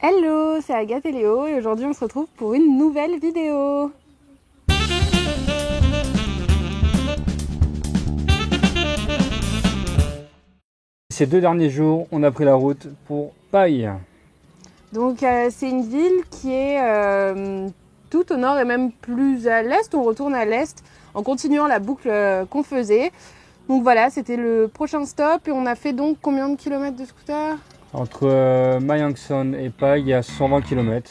Hello, c'est Agathe et Léo et aujourd'hui on se retrouve pour une nouvelle vidéo. Ces 2 derniers jours, on a pris la route pour Paille. Donc c'est une ville qui est tout au nord et même plus à l'est. On retourne à l'est en continuant la boucle qu'on faisait. Donc voilà, c'était le prochain stop et on a fait donc combien de kilomètres de scooter ? Entre Mayangsson et Paille, il y a 120 km.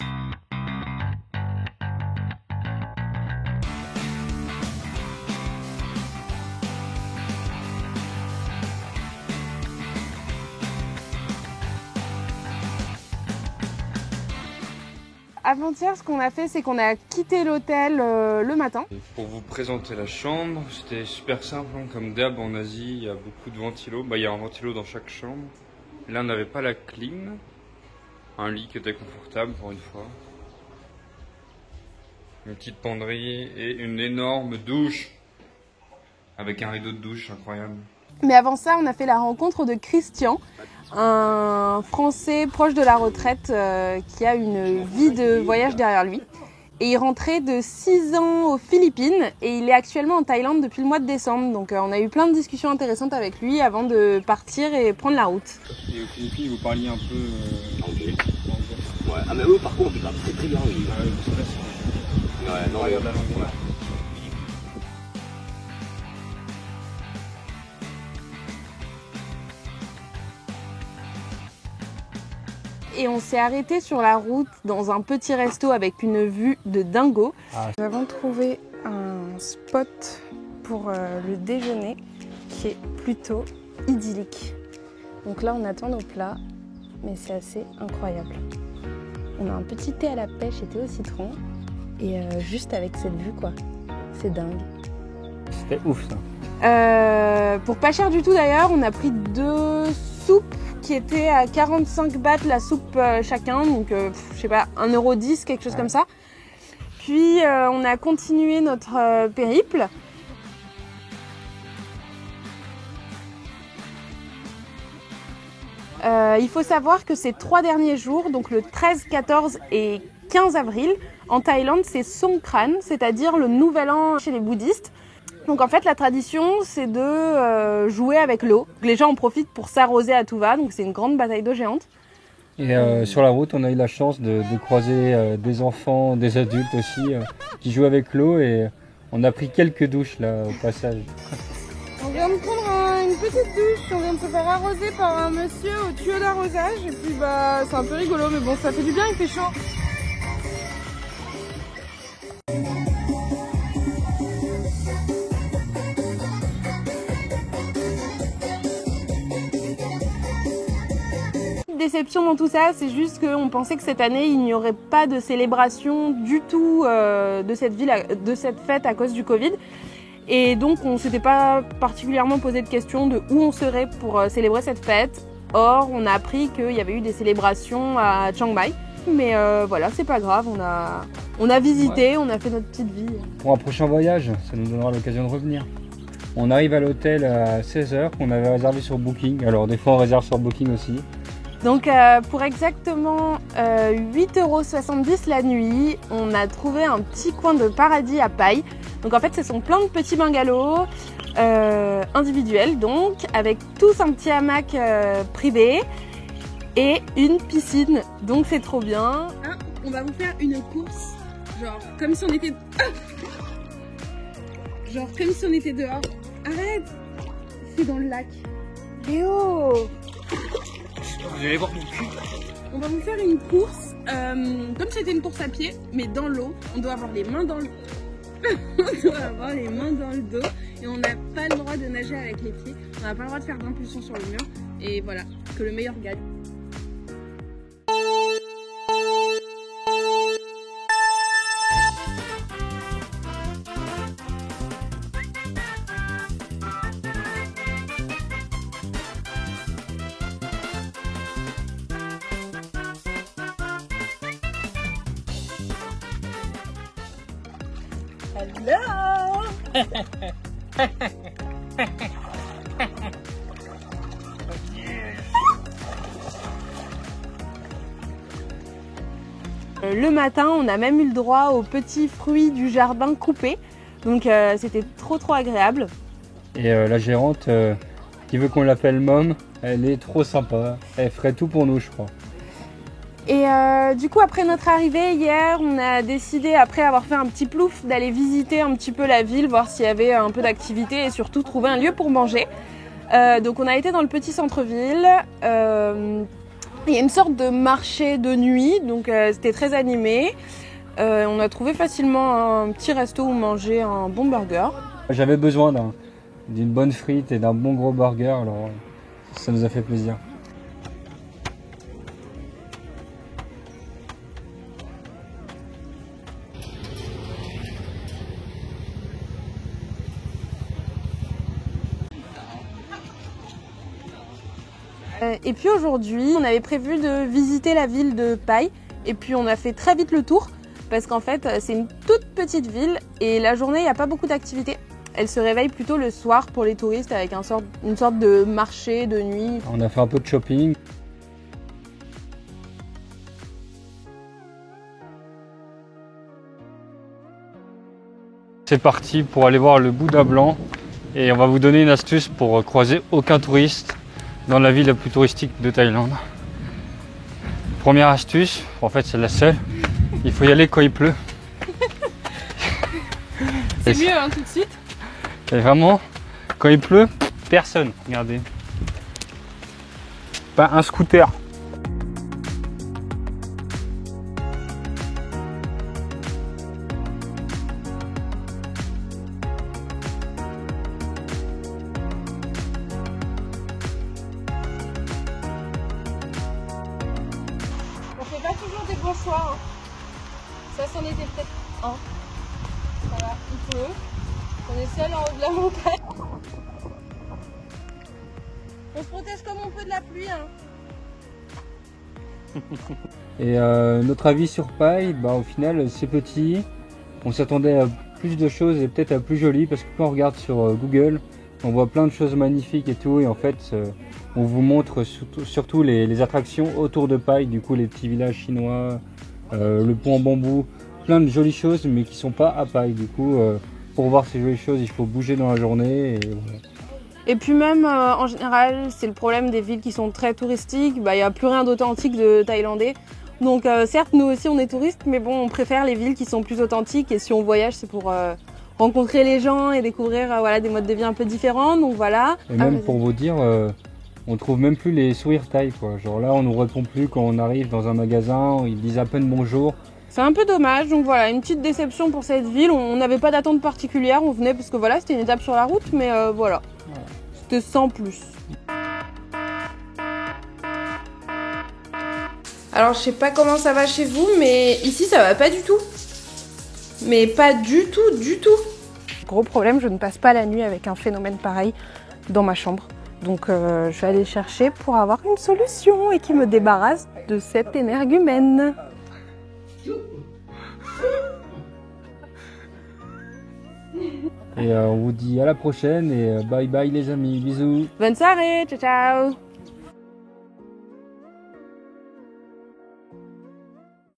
Avant-hier, ce qu'on a fait, c'est qu'on a quitté l'hôtel le matin. Pour vous présenter la chambre, c'était super simple, hein. Comme d'hab en Asie, il y a beaucoup de ventilos. Il y a un ventilo dans chaque chambre. Là, on n'avait pas la clim. Un lit qui était confortable pour une fois. Une petite penderie et une énorme douche. Avec un rideau de douche incroyable. Mais avant ça, on a fait la rencontre de Christian, un Français proche de la retraite qui a une vie de voyage derrière lui. Et il rentrait de 6 ans aux Philippines et il est actuellement en Thaïlande depuis le mois de décembre. Donc on a eu plein de discussions intéressantes avec lui avant de partir et prendre la route. Et aux Philippines, vous parliez un peu anglais. Ouais, ah mais eux par contre ils parlent très bien anglais. Ouais, non, la langue. Ouais. Et on s'est arrêté sur la route dans un petit resto avec une vue de dingo. Nous avons trouvé un spot pour le déjeuner qui est plutôt idyllique. Donc là on attend nos plats, mais c'est assez incroyable. On a un petit thé à la pêche et thé au citron et juste avec cette vue quoi, c'est dingue. C'était ouf ça. Pour pas cher du tout d'ailleurs, on a pris 2 soupes qui était à 45 bahts la soupe chacun, donc je sais pas, 1,10 €, quelque chose comme ça. Puis on a continué notre périple. Il faut savoir que ces 3 derniers jours, donc le 13, 14 et 15 avril, en Thaïlande, c'est Songkran, c'est-à-dire le nouvel an chez les bouddhistes. Donc en fait la tradition c'est de jouer avec l'eau. Les gens en profitent pour s'arroser à tout va, donc c'est une grande bataille d'eau géante. Et sur la route on a eu la chance de croiser des enfants, des adultes aussi qui jouent avec l'eau et on a pris quelques douches là au passage. On vient de prendre une petite douche, on vient de se faire arroser par un monsieur au tuyau d'arrosage et puis bah c'est un peu rigolo mais bon ça fait du bien, il fait chaud. Déception dans tout ça, c'est juste qu'on pensait que cette année il n'y aurait pas de célébration du tout de cette fête à cause du Covid et donc on s'était pas particulièrement posé de questions de où on serait pour célébrer cette fête. Or on a appris qu'il y avait eu des célébrations à Chiang Mai, mais voilà c'est pas grave, on a visité, on a fait notre petite vie. Pour un prochain voyage, ça nous donnera l'occasion de revenir. On arrive à l'hôtel à 16 h, qu'on avait réservé sur Booking, alors des fois on réserve sur Booking aussi. Donc pour exactement 8,70 € la nuit, on a trouvé un petit coin de paradis à Paille. Donc en fait ce sont plein de petits bungalows individuels donc, avec tous un petit hamac privé et une piscine. Donc c'est trop bien. Hein, on va vous faire une course, genre comme si on était... genre comme si on était dehors. Arrête, c'est dans le lac. Léo, Vous allez voir mon cul. on va vous faire une course, comme si c'était une course à pied, mais dans l'eau. On doit avoir les mains dans le... on doit avoir les mains dans le dos et on n'a pas le droit de nager avec les pieds. On n'a pas le droit de faire d'impulsion sur le mur. Et voilà, que le meilleur gagne. Hello. Le matin, on a même eu le droit aux petits fruits du jardin coupés. Donc c'était trop agréable. Et la gérante qui veut qu'on l'appelle Mom, elle est trop sympa. Elle ferait tout pour nous, je crois. Et du coup, après notre arrivée hier, on a décidé, après avoir fait un petit plouf, d'aller visiter un petit peu la ville, voir s'il y avait un peu d'activité et surtout trouver un lieu pour manger. Donc on a été dans le petit centre-ville. Il y a une sorte de marché de nuit, donc c'était très animé. On a trouvé facilement un petit resto où manger un bon burger. J'avais besoin d'une bonne frite et d'un bon gros burger, alors ça nous a fait plaisir. Et puis aujourd'hui, on avait prévu de visiter la ville de Pai. Et puis on a fait très vite le tour parce qu'en fait c'est une toute petite ville et la journée il n'y a pas beaucoup d'activités. Elle se réveille plutôt le soir pour les touristes avec une sorte de marché de nuit. On a fait un peu de shopping. C'est parti pour aller voir le Bouddha blanc et on va vous donner une astuce pour croiser aucun touriste dans la ville la plus touristique de Thaïlande. Première astuce, en fait c'est la seule, il faut y aller quand il pleut. C'est mieux hein, tout de suite. Et vraiment, quand il pleut, personne, regardez. Pas un scooter. On fait pas toujours des bons choix. Hein. Ça, c'en était peut-être un. Voilà, il pleut. On est seul en haut de la montagne. On se protège comme on peut de la pluie. Hein. Et notre avis sur Pai, au final c'est petit. On s'attendait à plus de choses et peut-être à plus joli parce que quand on regarde sur Google, on voit plein de choses magnifiques et tout. Et en fait, on vous montre surtout les attractions autour de Pai, du coup les petits villages chinois, le pont en bambou, plein de jolies choses mais qui sont pas à Pai. Du coup, pour voir ces jolies choses, il faut bouger dans la journée. Et puis même en général, c'est le problème des villes qui sont très touristiques. Il n'y a plus rien d'authentique de thaïlandais. Donc certes, nous aussi on est touristes, mais bon, on préfère les villes qui sont plus authentiques. Et si on voyage, c'est pour rencontrer les gens et découvrir des modes de vie un peu différents. Donc voilà. Et même pour vous dire, on trouve même plus les sourires thaï, quoi. Genre là, on nous répond plus quand on arrive dans un magasin, ils disent à peine bonjour. C'est un peu dommage, donc voilà, une petite déception pour cette ville. On n'avait pas d'attente particulière, on venait parce que voilà, c'était une étape sur la route, mais voilà, c'était sans plus. Alors je sais pas comment ça va chez vous, mais ici ça va pas du tout. Mais pas du tout. Gros problème, je ne passe pas la nuit avec un phénomène pareil dans ma chambre. Donc je vais aller chercher pour avoir une solution et qui me débarrasse de cet énergumène. Et on vous dit à la prochaine et bye bye les amis, bisous. Bonne soirée, ciao ciao.